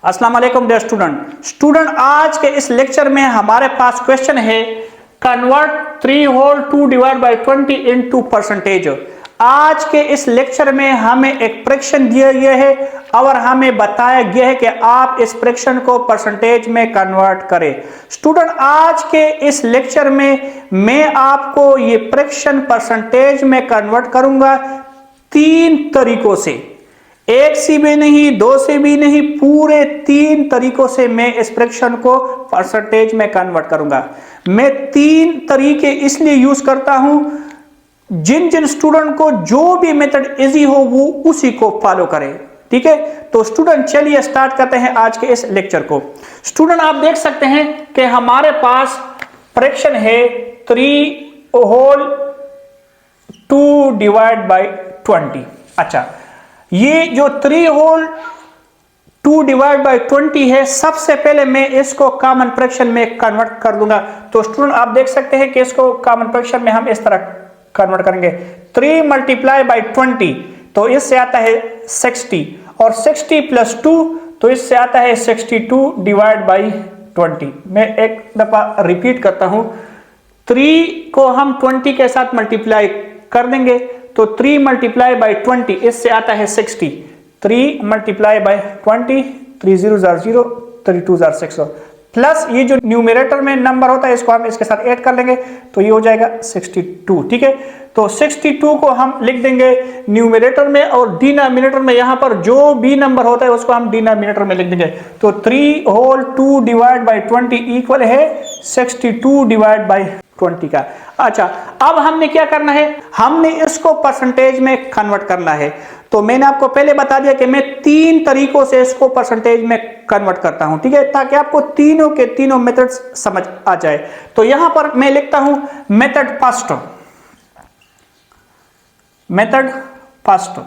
अस्सलाम वालेकुम dear student, आज के इस लेक्चर में हमारे पास क्वेश्चन है convert 3 whole 2 divide by 20 into percentage. आज के इस लेक्चर में हमें एक फ्रैक्शन दिया गया है और हमें बताया गया है कि आप इस फ्रैक्शन को परसेंटेज में कन्वर्ट करें। स्टूडेंट, आज के इस लेक्चर में मैं आपको ये फ्रैक्शन परसेंटेज में कन्वर्ट करूंगा 3 तरीकों से, एक से भी नहीं, 2 से भी नहीं, पूरे 3 तरीकों से मैं इस फ्रैक्शन को परसेंटेज में कन्वर्ट करूंगा। मैं 3 तरीके इसलिए यूज करता हूं जिन जिन स्टूडेंट को जो भी मेथड इजी हो वो उसी को फॉलो करें। ठीक है, तो स्टूडेंट चलिए स्टार्ट करते हैं आज के इस लेक्चर को। स्टूडेंट, आप देख सकते हैं कि हमारे पास फ्रैक्शन है 3 होल 2 डिवाइड बाई 20। अच्छा, ये जो 3 होल 2 डिवाइड बाई 20 है, सबसे पहले मैं इसको कॉमन फ्रैक्शन में कन्वर्ट कर दूंगा। तो स्टूडेंट आप देख सकते हैं कि इसको कॉमन फ्रैक्शन में हम इस तरह कन्वर्ट करेंगे। 3 मल्टीप्लाई बाई 20 तो इससे आता है 60 और 60 प्लस 2 तो इससे आता है 62 डिवाइड बाई 20। मैं एक दफा रिपीट करता हूं, 3 को हम 20 के साथ मल्टीप्लाई कर देंगे तो 3 मल्टीप्लाई बाई 20 इससे आता है 60। 3 मल्टीप्लाई बाई 20, 3 0 0, 3 2 6, प्लस ये जो न्यूमरेटर में नंबर होता है इसको हम इसके साथ ऐड कर लेंगे तो ये हो जाएगा 62। ठीक है, तो 62 को हम लिख देंगे न्यूमरेटर में और डिनोमिनेटर में, यहां पर जो भी नंबर होता है उसको हम डिनोमिनेटर में लिख देंगे। तो 3 होल 2 डिवाइड बाई 20 इक्वल है 62 डिवाइड बाई 20 का। अच्छा, अब हमने क्या करना है, हमने इसको परसेंटेज में कन्वर्ट करना है। तो मैंने आपको पहले बता दिया कि मैं 3 तरीकों से इसको परसेंटेज में कन्वर्ट करता हूं। ठीक है, ताकि आपको तीनों के तीनों मेथड्स समझ आ जाए। तो यहां पर मैं लिखता हूं मेथड फर्स्ट।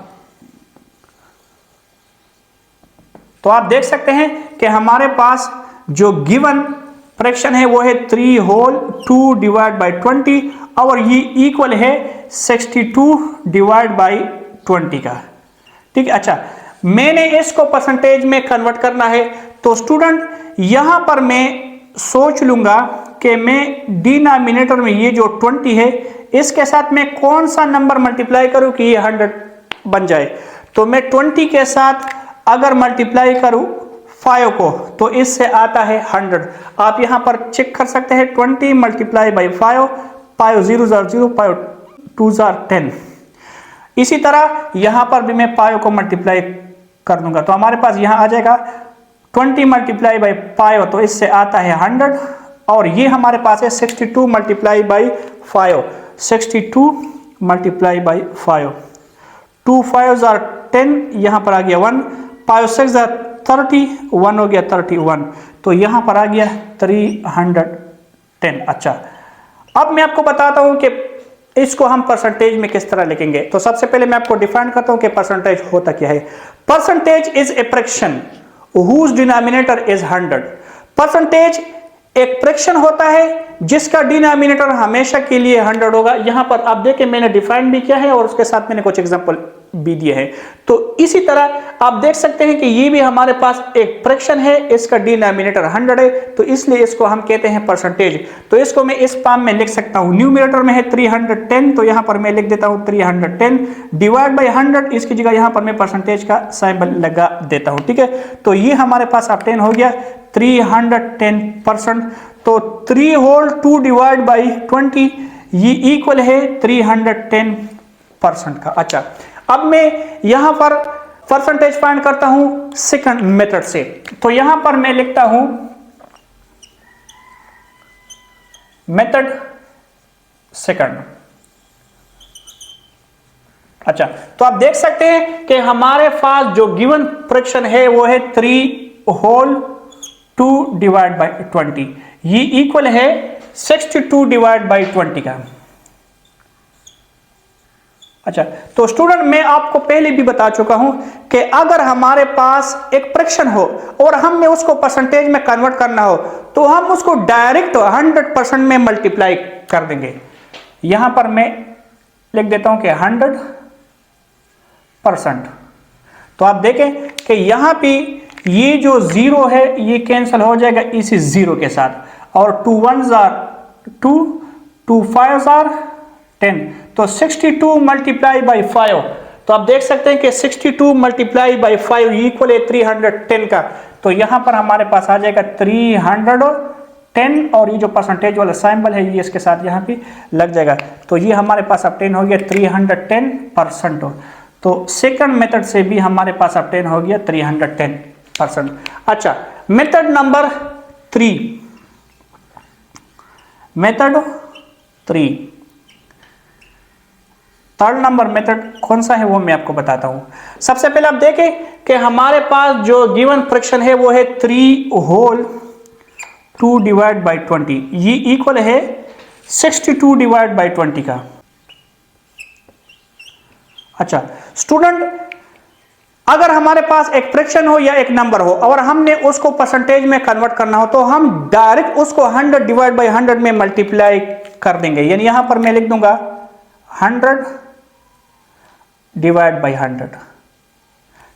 तो आप देख सकते हैं कि हमारे पास जो गिवन फ्रैक्शन है वो है 3 होल 2 डिवाइड बाई 20 और ये इक्वल है 62 डिवाइड बाई 20 का। ठीक है, अच्छा, मैंने इसको परसेंटेज में कन्वर्ट करना है। तो स्टूडेंट यहां पर मैं सोच लूंगा कि मैं डिनोमिनेटर में ये जो 20 है इसके साथ मैं कौन सा नंबर मल्टीप्लाई करूं कि ये 100 बन जाए। तो मैं 20 के साथ अगर मल्टीप्लाई करूं 5 को तो इससे आता है 100। आप यहां पर चेक कर सकते हैं 20 मल्टीप्लाई बाई 5, 5 0 0, 5 2 10। इसी तरह यहां पर भी मैं 5 को मल्टीप्लाई कर दूंगा तो हमारे पास यहां आ जाएगा 20 मल्टीप्लाई बाई 5 तो इससे आता है 100 और ये हमारे पास है 62 multiply by 5, 62 multiply by 5, 2 5 are 10, यहां पर आ गया 1, 5 6 are 30, 1 हो गया 31, तो यहां पर आ गया 310। अच्छा, अब मैं आपको बताता हूं कि इसको हम परसेंटेज में किस तरह लिखेंगे। तो सबसे पहले मैं आपको डिफाइन करता हूं कि परसेंटेज होता क्या है। Percentage is a fraction whose denominator is 100। Percentage एक फ्रैक्शन होता है जिसका डिनोमिनेटर हमेशा के लिए 100 होगा। यहां पर आप देखें मैंने डिफाइन भी किया है और उसके साथ मैंने कुछ एग्जांपल भी दिए हैं। तो इसी तरह आप देख सकते हैं कि ये भी हमारे पास एक फ्रैक्शन है, इसका डिनोमिनेटर 100 है तो इसलिए इसको हम कहते हैं परसेंटेज। तो इसको मैं इस फॉर्म में लिख सकता हूं, न्यूमरेटर में है 310 तो यहां पर मैं लिख देता हूं 310 डिवाइड बाई 100, इसकी जगह यहां पर मैं परसेंटेज का सिंबल लगा देता हूं। ठीक है, तो ये हमारे पास ऑब्टेन हो गया 310%। तो 3 होल 2 डिवाइड बाई 20 ये इक्वल है 310% का। अच्छा, अब मैं यहां पर परसेंटेज फाइंड करता हूं सेकंड मेथड से। तो यहां पर मैं लिखता हूं मेथड सेकंड। अच्छा, तो आप देख सकते हैं कि हमारे पास जो गिवन फ्रैक्शन है वो है 3 होल 2 डिवाइड बाई 20, ये इक्वल है 62 डिवाइड बाई 20 का। अच्छा, तो स्टूडेंट मैं आपको पहले भी बता चुका हूं कि अगर हमारे पास एक फ्रैक्शन हो और हमने उसको परसेंटेज में कन्वर्ट करना हो तो हम उसको डायरेक्ट 100% में मल्टीप्लाई कर देंगे। यहां पर मैं लिख देता हूं कि 100%। तो आप देखें कि यहां भी ये जो 0 है ये कैंसिल हो जाएगा इसी 0 के साथ, और 2 1s आर 2, 2 5s आर 10, तो 62 मल्टीप्लाई बाई 5, तो आप देख सकते हैं कि 62 मल्टीप्लाई बाई 5 इक्वल है 310 का, तो यहां पर हमारे पास आ जाएगा 310, और ये जो परसेंटेज वाला सिंबल है ये इसके साथ यहाँ पे लग जाएगा, तो ये हमारे पास ऑब्टेन हो गया 310%। तो सेकंड मेथड से भी हमारे पास ऑब्टेन हो गया 310%। अच्छा, method number 3, method 3, third number method कौन सा है वो मैं आपको बताता हूं। सबसे पहले आप देखें कि हमारे पास जो गिवन फ्रैक्शन है वो है 3 होल 2 डिवाइड बाई 20, ये इक्वल है 62 डिवाइड बाई 20 का। अच्छा स्टूडेंट, अगर हमारे पास एक फ्रैक्शन हो या एक नंबर हो और हमने उसको परसेंटेज में कन्वर्ट करना हो तो हम डायरेक्ट उसको 100 डिवाइड बाई 100 में मल्टीप्लाई कर देंगे, यानी यहां पर मैं लिख दूंगा 100 डिवाइड बाई 100,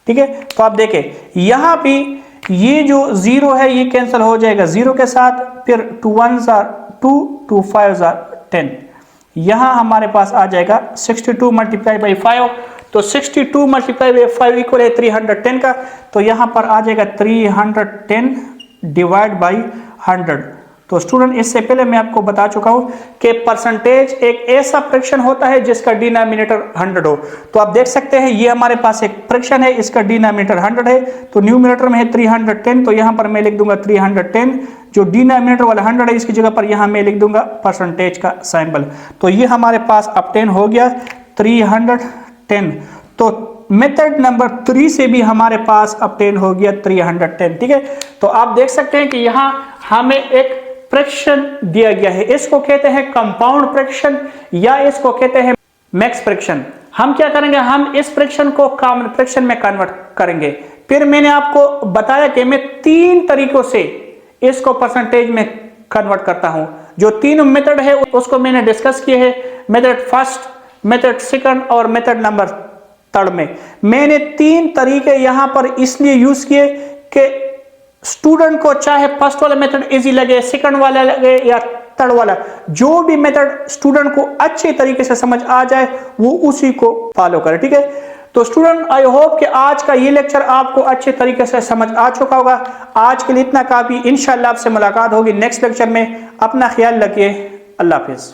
ठीक है। तो आप देखें यहां पे ये जो 0 है ये कैंसिल हो जाएगा 0 के साथ, फिर 2 1s आर 2, 2 5s आर 10, यहां हमारे पास आ जाएगा 62 मल्टीप्लाई बाई 5, तो 62 मल्टीप्लाई बाई 5 इक्वल है 310 का, तो यहां पर आ जाएगा 310 डिवाइड बाई 100। तो स्टूडेंट इससे पहले मैं आपको बता चुका हूं कि परसेंटेज एक ऐसा फ्रैक्शन होता है जिसका डिनोमिनेटर 100 हो। तो आप देख सकते हैं ये हमारे पास एक फ्रैक्शन है, इसका डिनोमिनेटर 100 है, तो न्यूमिनेटर में है 310, तो यहां पर मैं लिख दूंगा 310, जो डिनोमिनेटर वाला 100 है इसकी जगह पर यहां मैं लिख दूंगा परसेंटेज का सिंबल, तो ये हमारे पास ऑब्टेन हो गया 310। तो मेथड नंबर 3 से भी हमारे पास ऑब्टेन हो गया 310, ठीक है। तो आप देख सकते हैं कि यहां हमें एक फ्रैक्शन दिया गया है, इसको कहते हैं कंपाउंड फ्रैक्शन या इसको कहते हैं मैक्स फ्रैक्शन। हम क्या करेंगे, हम इस फ्रैक्शन को कॉमन फ्रैक्शन में कन्वर्ट करेंगे। फिर मैंने आपको बताया कि मैं 3 तरीकों से इसको परसेंटेज में कन्वर्ट करता हूं। जो 3 मेथड है उसको मैंने डिस्कस किए हैं, मेथड फर्स्ट, मेथड सेकंड और मेथड नंबर थर्ड में। मैंने 3 तरीके यहां पर इसलिए यूज किए कि स्टूडेंट को चाहे फर्स्ट वाला मेथड इजी लगे, सेकंड वाला लगे या थर्ड वाला, जो भी मेथड स्टूडेंट को अच्छे तरीके से समझ आ जाए वो उसी को फॉलो करे, ठीक है। तो स्टूडेंट आई होप कि आज का ये लेक्चर आपको अच्छे तरीके से समझ आ चुका होगा। आज के लिए इतना काफी, इंशाल्लाह आपसे मुलाकात होगी नेक्स्ट लेक्चर में। अपना ख्याल रखिए, अल्लाह हाफिज।